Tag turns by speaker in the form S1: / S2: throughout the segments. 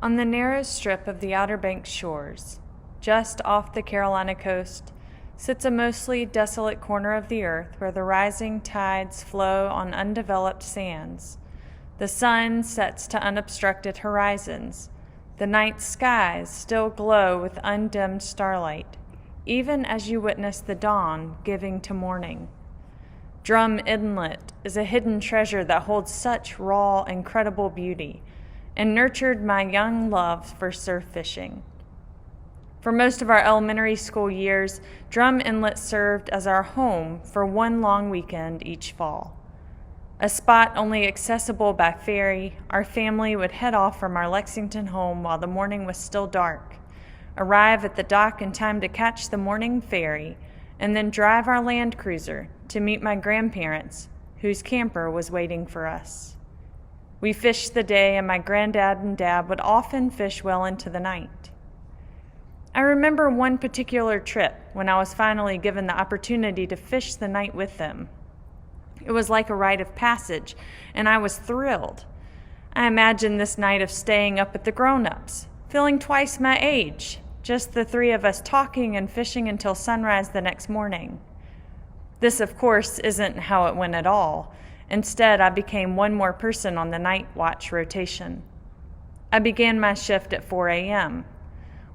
S1: On the narrow strip of the Outer Banks shores, just off the Carolina coast, sits a mostly desolate corner of the earth where the rising tides flow on undeveloped sands. The sun sets to unobstructed horizons. The night skies still glow with undimmed starlight, even as you witness the dawn giving to morning. Drum Inlet is a hidden treasure that holds such raw, incredible beauty, and nurtured my young love for surf fishing. For most of our elementary school years, Drum Inlet served as our home for one long weekend each fall. A spot only accessible by ferry, our family would head off from our Lexington home while the morning was still dark, arrive at the dock in time to catch the morning ferry, and then drive our Land Cruiser to meet my grandparents, whose camper was waiting for us. We fished the day, and my granddad and dad would often fish well into the night. I remember one particular trip when I was finally given the opportunity to fish the night with them. It was like a rite of passage, and I was thrilled. I imagined this night of staying up with the grown-ups, feeling twice my age, just the three of us talking and fishing until sunrise the next morning. This, of course, isn't how it went at all. Instead, I became one more person on the night watch rotation. I began my shift at 4 a.m.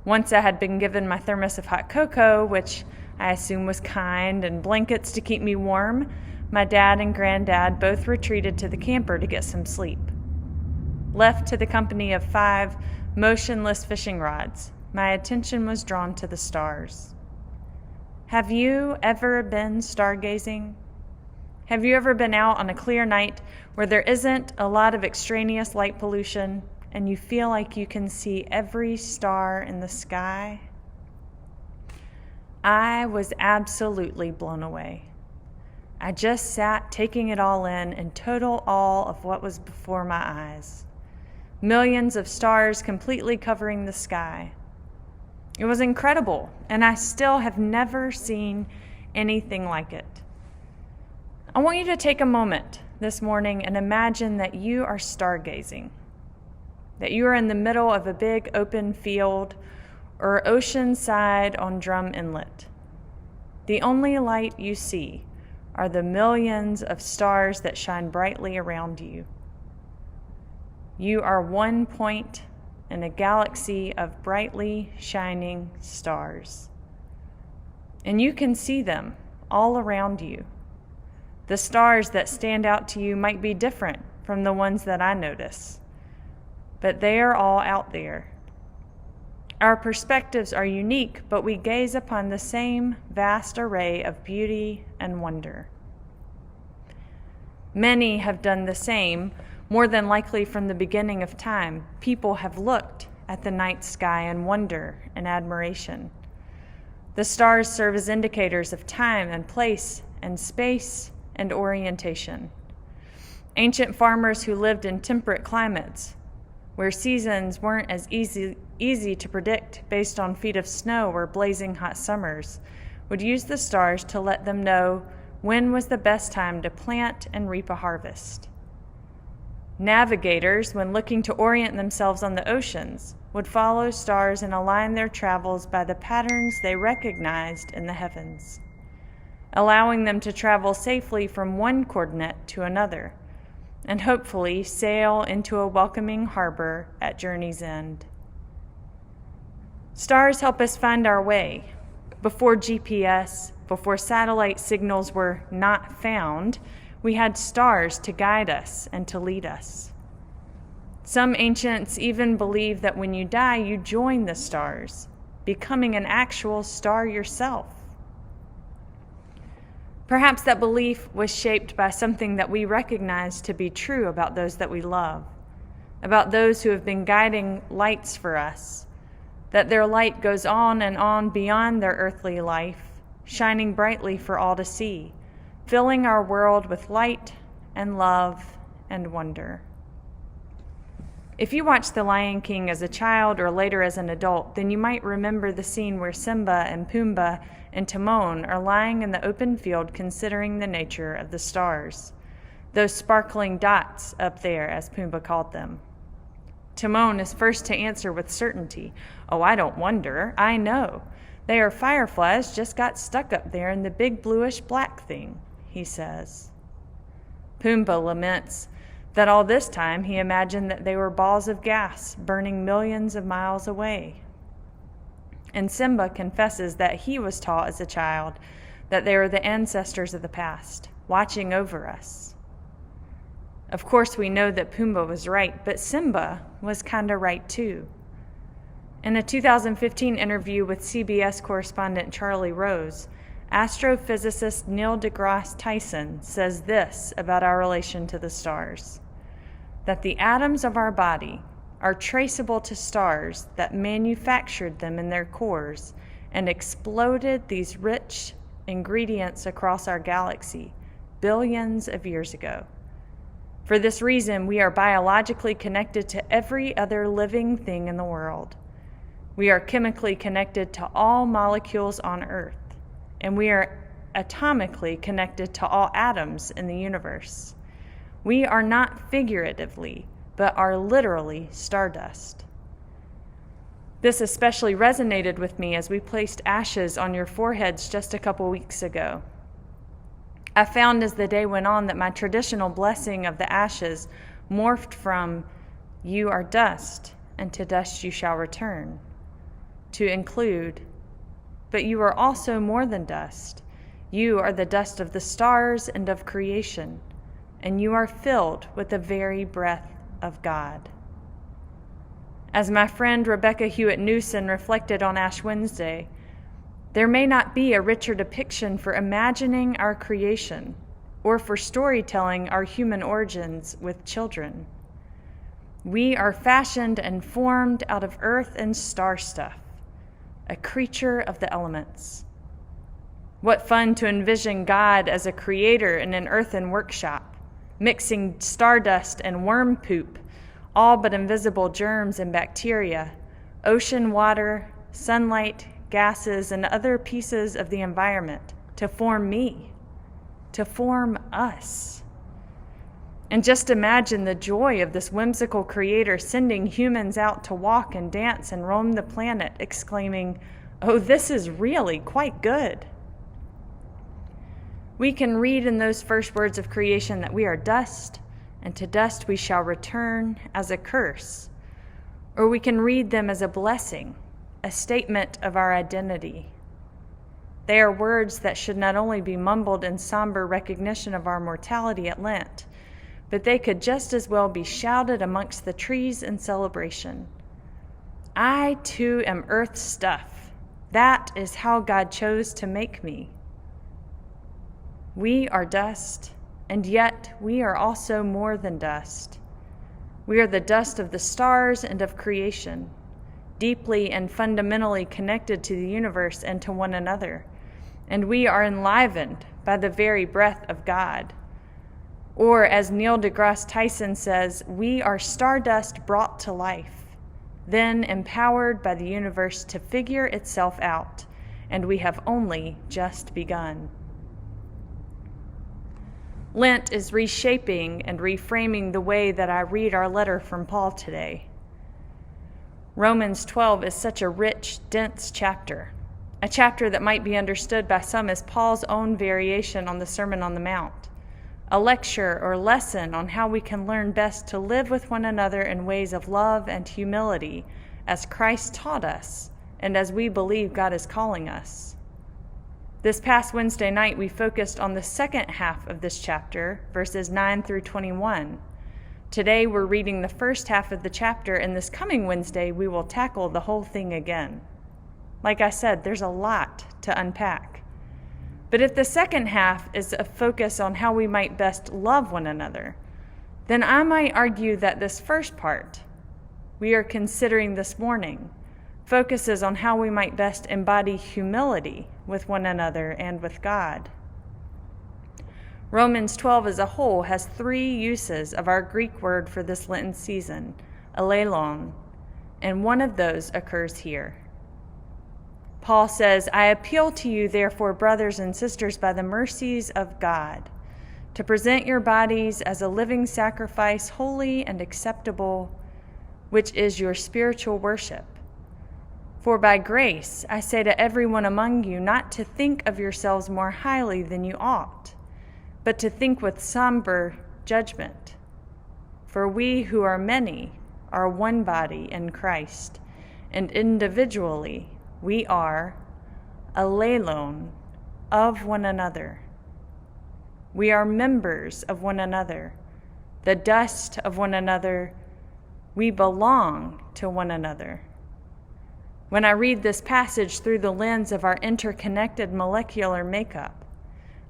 S1: Once I had been given my thermos of hot cocoa, which I assume was kind, and blankets to keep me warm, my dad and granddad both retreated to the camper to get some sleep. Left to the company of 5 motionless fishing rods, my attention was drawn to the stars. Have you ever been stargazing? Have you ever been out on a clear night where there isn't a lot of extraneous light pollution and you feel like you can see every star in the sky? I was absolutely blown away. I just sat taking it all in total awe of what was before my eyes. Millions of stars completely covering the sky. It was incredible, and I still have never seen anything like it. I want you to take a moment this morning and imagine that you are stargazing, that you are in the middle of a big open field or ocean side on Drum Inlet. The only light you see are the millions of stars that shine brightly around you. You are one point in a galaxy of brightly shining stars. And you can see them all around you. The stars that stand out to you might be different from the ones that I notice, but they are all out there. Our perspectives are unique, but we gaze upon the same vast array of beauty and wonder. Many have done the same. More than likely from the beginning of time, people have looked at the night sky in wonder and admiration. The stars serve as indicators of time and place and space and orientation. Ancient farmers who lived in temperate climates, where seasons weren't as easy to predict based on feet of snow or blazing hot summers, would use the stars to let them know when was the best time to plant and reap a harvest. Navigators, when looking to orient themselves on the oceans, would follow stars and align their travels by the patterns they recognized in the heavens, allowing them to travel safely from one coordinate to another, and hopefully sail into a welcoming harbor at journey's end. Stars help us find our way. Before GPS, before satellite signals were not found, we had stars to guide us and to lead us. Some ancients even believed that when you die, you join the stars, becoming an actual star yourself. Perhaps that belief was shaped by something that we recognize to be true about those that we love, about those who have been guiding lights for us, that their light goes on and on beyond their earthly life, shining brightly for all to see, filling our world with light and love and wonder. If you watched The Lion King as a child or later as an adult, then you might remember the scene where Simba and Pumbaa and Timon are lying in the open field considering the nature of the stars, those sparkling dots up there, as Pumbaa called them. Timon is first to answer with certainty. Oh, I don't wonder. I know. They are fireflies just got stuck up there in the big bluish black thing, he says. Pumbaa laments that all this time he imagined that they were balls of gas burning millions of miles away. And Simba confesses that he was taught as a child that they were the ancestors of the past, watching over us. Of course, we know that Pumbaa was right, but Simba was kind of right too. In a 2015 interview with CBS correspondent Charlie Rose, astrophysicist Neil deGrasse Tyson says this about our relation to the stars: that the atoms of our body are traceable to stars that manufactured them in their cores and exploded these rich ingredients across our galaxy billions of years ago. For this reason, we are biologically connected to every other living thing in the world. We are chemically connected to all molecules on Earth, and we are atomically connected to all atoms in the universe. We are not figuratively, but are literally stardust. This especially resonated with me as we placed ashes on your foreheads just a couple weeks ago. I found as the day went on that my traditional blessing of the ashes morphed from "you are dust, and to dust you shall return," to include, "but you are also more than dust. You are the dust of the stars and of creation, and you are filled with the very breath of God." As my friend Rebecca Hewitt-Newson reflected on Ash Wednesday, there may not be a richer depiction for imagining our creation or for storytelling our human origins with children. We are fashioned and formed out of earth and star stuff, a creature of the elements. What fun to envision God as a creator in an earthen workshop, mixing stardust and worm poop, all but invisible germs and bacteria, ocean water, sunlight, gases, and other pieces of the environment to form me, to form us. And just imagine the joy of this whimsical creator sending humans out to walk and dance and roam the planet, exclaiming, "Oh, this is really quite good." We can read in those first words of creation that we are dust, and to dust we shall return, as a curse. Or we can read them as a blessing, a statement of our identity. They are words that should not only be mumbled in somber recognition of our mortality at Lent, but they could just as well be shouted amongst the trees in celebration. I too am earth stuff. That is how God chose to make me. We are dust, and yet we are also more than dust. We are the dust of the stars and of creation, deeply and fundamentally connected to the universe and to one another, and we are enlivened by the very breath of God. Or, as Neil deGrasse Tyson says, we are stardust brought to life, then empowered by the universe to figure itself out, and we have only just begun. Lent is reshaping and reframing the way that I read our letter from Paul today. Romans 12 is such a rich, dense chapter, a chapter that might be understood by some as Paul's own variation on the Sermon on the Mount, a lecture or lesson on how we can learn best to live with one another in ways of love and humility, as Christ taught us and as we believe God is calling us. This past Wednesday night, we focused on the second half of this chapter, verses 9 through 21. Today, we're reading the first half of the chapter, and this coming Wednesday, we will tackle the whole thing again. Like I said, there's a lot to unpack. But if the second half is a focus on how we might best love one another, then I might argue that this first part we are considering this morning focuses on how we might best embody humility with one another and with God. Romans 12 as a whole has three uses of our Greek word for this Lenten season, alelon, and one of those occurs here. Paul says, I appeal to you, therefore, brothers and sisters, by the mercies of God, to present your bodies as a living sacrifice, holy and acceptable, which is your spiritual worship. For by grace I say to everyone among you not to think of yourselves more highly than you ought, but to think with somber judgment. For we who are many are one body in Christ, and individually we are allelon of one another. We are members of one another, the dust of one another. We belong to one another. When I read this passage through the lens of our interconnected molecular makeup,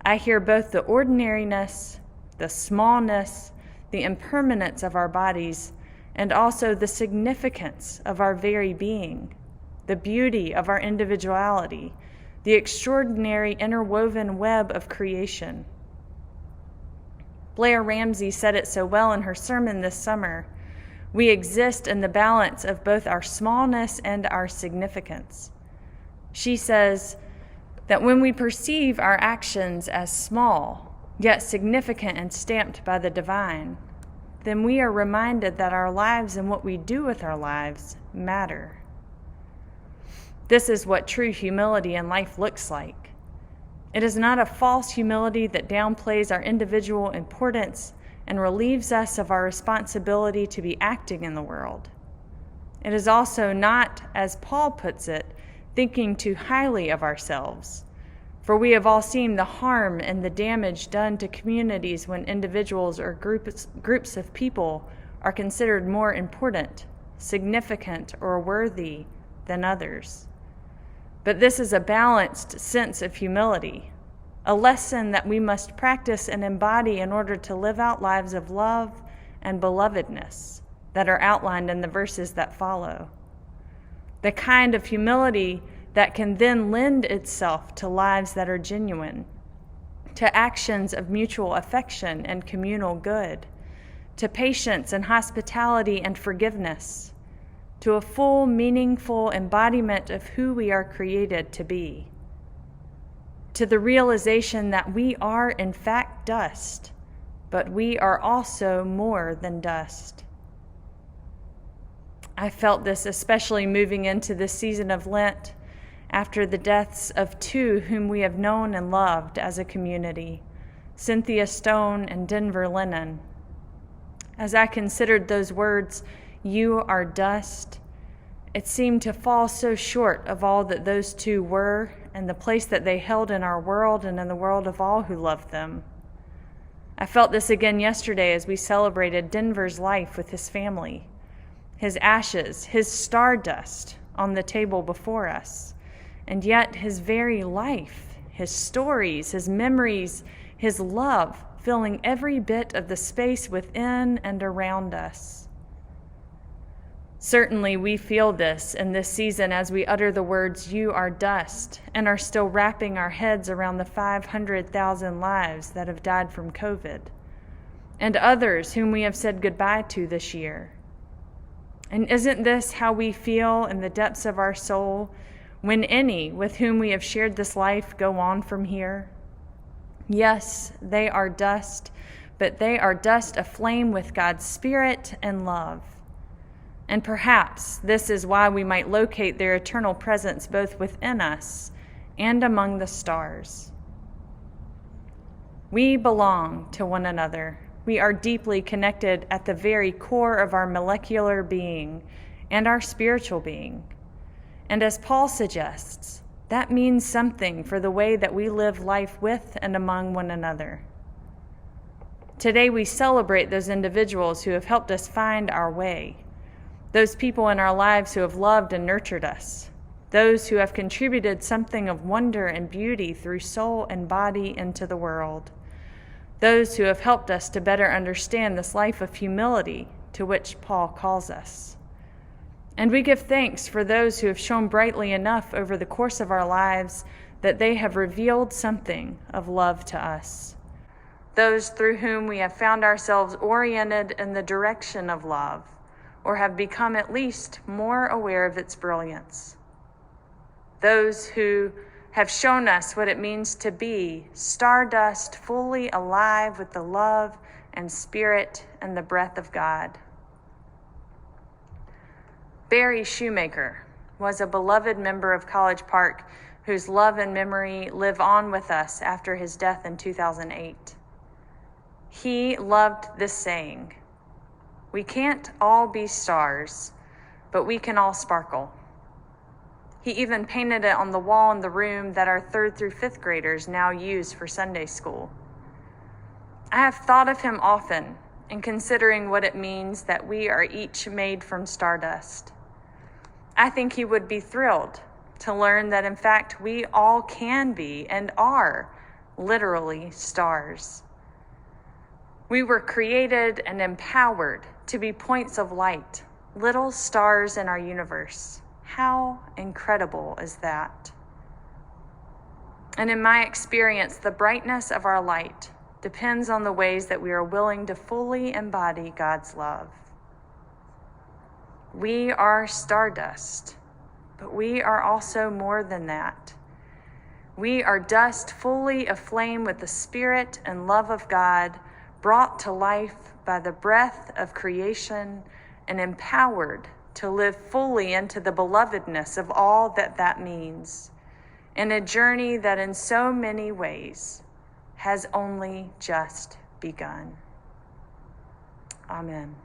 S1: I hear both the ordinariness, the smallness, the impermanence of our bodies, and also the significance of our very being, the beauty of our individuality, the extraordinary interwoven web of creation. Blair Ramsey said it so well in her sermon this summer. We exist in the balance of both our smallness and our significance. She says that when we perceive our actions as small, yet significant and stamped by the divine, then we are reminded that our lives and what we do with our lives matter. This is what true humility in life looks like. It is not a false humility that downplays our individual importance and relieves us of our responsibility to be acting in the world. It is also not, as Paul puts it, thinking too highly of ourselves, for we have all seen the harm and the damage done to communities when individuals or groups of people are considered more important, significant, or worthy than others. But this is a balanced sense of humility, a lesson that we must practice and embody in order to live out lives of love and belovedness that are outlined in the verses that follow. The kind of humility that can then lend itself to lives that are genuine, to actions of mutual affection and communal good, to patience and hospitality and forgiveness, to a full, meaningful embodiment of who we are created to be, to the realization that we are in fact dust, but we are also more than dust. I felt this especially moving into this season of Lent after the deaths of two whom we have known and loved as a community, Cynthia Stone and Denver Lennon. As I considered those words, "You are dust," it seemed to fall so short of all that those two were and the place that they held in our world and in the world of all who loved them. I felt this again yesterday as we celebrated Denver's life with his family, his ashes, his stardust on the table before us, and yet his very life, his stories, his memories, his love filling every bit of the space within and around us. Certainly we feel this in this season as we utter the words, "You are dust," and are still wrapping our heads around the 500,000 lives that have died from COVID, and others whom we have said goodbye to this year. And isn't this how we feel in the depths of our soul when any with whom we have shared this life go on from here? Yes, they are dust, but they are dust aflame with God's Spirit and love. And perhaps this is why we might locate their eternal presence both within us and among the stars. We belong to one another. We are deeply connected at the very core of our molecular being and our spiritual being. And as Paul suggests, that means something for the way that we live life with and among one another. Today we celebrate those individuals who have helped us find our way, those people in our lives who have loved and nurtured us, those who have contributed something of wonder and beauty through soul and body into the world, those who have helped us to better understand this life of humility to which Paul calls us. And we give thanks for those who have shone brightly enough over the course of our lives that they have revealed something of love to us, those through whom we have found ourselves oriented in the direction of love, or have become at least more aware of its brilliance. Those who have shown us what it means to be stardust fully alive with the love and spirit and the breath of God. Barry Shoemaker was a beloved member of College Park whose love and memory live on with us after his death in 2008. He loved this saying, "We can't all be stars, but we can all sparkle." He even painted it on the wall in the room that our 3rd through 5th graders now use for Sunday school. I have thought of him often in considering what it means that we are each made from stardust. I think he would be thrilled to learn that in fact we all can be and are literally stars. We were created and empowered to be points of light, little stars in our universe. How incredible is that? And in my experience, the brightness of our light depends on the ways that we are willing to fully embody God's love. We are stardust, but we are also more than that. We are dust fully aflame with the Spirit and love of God, brought to life by the breath of creation and empowered to live fully into the belovedness of all that that means, in a journey that in so many ways has only just begun. Amen.